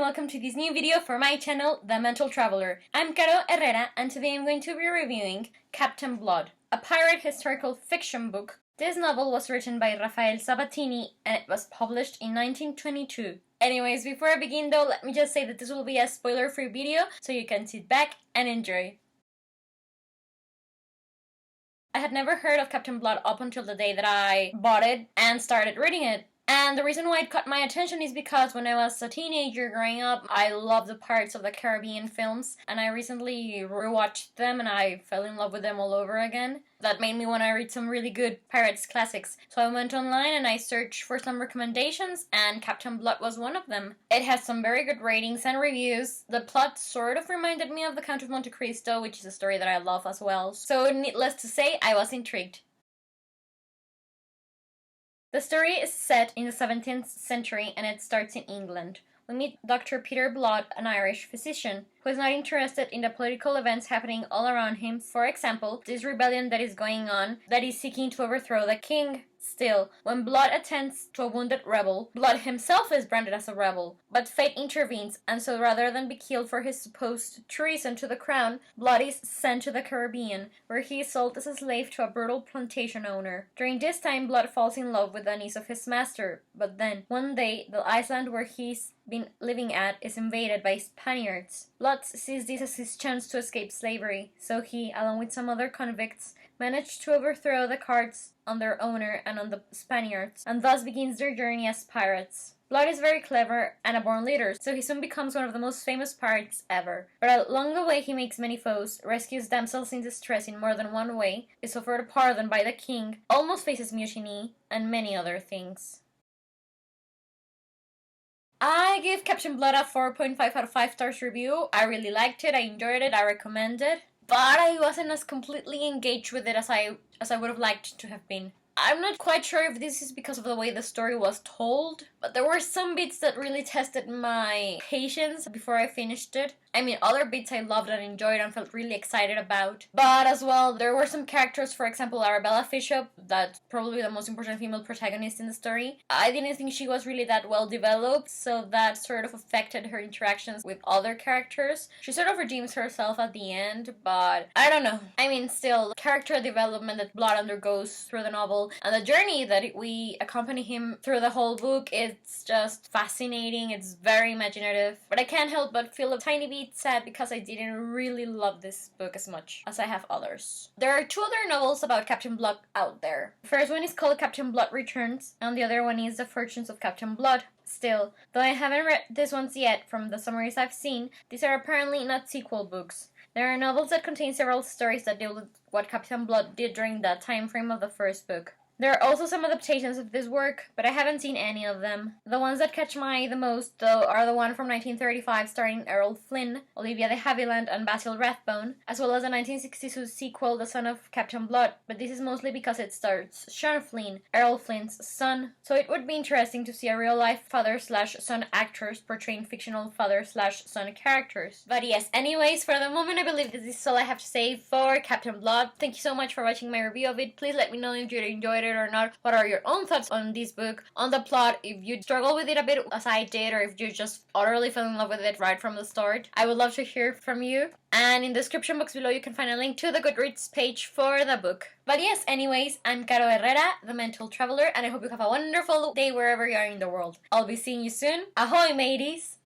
welcome to this new video for my channel, The Mental Traveler. I'm Caro Herrera and today I'm going to be reviewing Captain Blood, a pirate historical fiction book. This novel was written by Rafael Sabatini and it was published in 1922. Anyways, before I begin though, let me just say that this will be a spoiler-free video so you can sit back and enjoy. I had never heard of Captain Blood up until the day that I bought it and started reading it. And the reason why it caught my attention is because when I was a teenager growing up, I loved the Pirates of the Caribbean films, and I recently rewatched them and I fell in love with them all over again. That made me want to read some really good Pirates classics. So I went online and I searched for some recommendations, and Captain Blood was one of them. It has some very good ratings and reviews. The plot sort of reminded me of The Count of Monte Cristo, which is a story that I love as well. So needless to say, I was intrigued. The story is set in the 17th century and it starts in England. We meet Dr. Peter Blood, an Irish physician, who is not interested in the political events happening all around him. For example, this rebellion that is going on that is seeking to overthrow the king. Still, when Blood attends to a wounded rebel, Blood himself is branded as a rebel. But fate intervenes, and so rather than be killed for his supposed treason to the crown, Blood is sent to the Caribbean, where he is sold as a slave to a brutal plantation owner. During this time, Blood falls in love with the niece of his master, but then, one day, the island where he's been living at is invaded by Spaniards. Blood sees this as his chance to escape slavery, so he, along with some other convicts, managed to overthrow the cards on their owner and on the Spaniards, and thus begins their journey as pirates. Blood is very clever and a born leader, so he soon becomes one of the most famous pirates ever. But along the way he makes many foes, rescues damsels in distress in more than one way, is offered a pardon by the king, almost faces mutiny, and many other things. I give Captain Blood a 4.5 out of 5 stars review. I really liked it, I enjoyed it, I recommend it. But I wasn't as completely engaged with it as I would have liked to have been. I'm not quite sure if this is because of the way the story was told, but there were some bits that really tested my patience before I finished it. I mean, other bits I loved and enjoyed and felt really excited about. But as well, there were some characters, for example, Arabella Bishop, that's probably the most important female protagonist in the story. I didn't think she was really that well developed, so that sort of affected her interactions with other characters. She sort of redeems herself at the end, but I don't know. I mean, still, character development that Blood undergoes through the novel and the journey that we accompany him through the whole book, it's just fascinating, it's very imaginative. But I can't help but feel a tiny bit sad because I didn't really love this book as much as I have others. There are two other novels about Captain Blood out there. The first one is called Captain Blood Returns, and the other one is The Fortunes of Captain Blood. Still, though I haven't read these ones yet, from the summaries I've seen, these are apparently not sequel books. There are novels that contain several stories that deal with what Captain Blood did during the time frame of the first book. There are also some adaptations of this work, but I haven't seen any of them. The ones that catch my eye the most, though, are the one from 1935 starring Errol Flynn, Olivia de Havilland, and Basil Rathbone, as well as the 1962 sequel, The Son of Captain Blood, but this is mostly because it stars Sean Flynn, Errol Flynn's son, so it would be interesting to see a real-life father-slash-son actors portraying fictional father-slash-son characters. But yes, anyways, for the moment I believe this is all I have to say for Captain Blood. Thank you so much for watching my review of it. Please let me know if you enjoyed it or not. What are your own thoughts on this book, on the plot, if you struggle with it a bit as I did, or if you just utterly fell in love with it right from the start. I would love to hear from you. And in the description box below you can find a link to the Goodreads page for the book. But yes, anyways, I'm Caro Herrera, the Mental Traveler, and I hope you have a wonderful day wherever you are in the world. I'll be seeing you soon. Ahoy, mateys!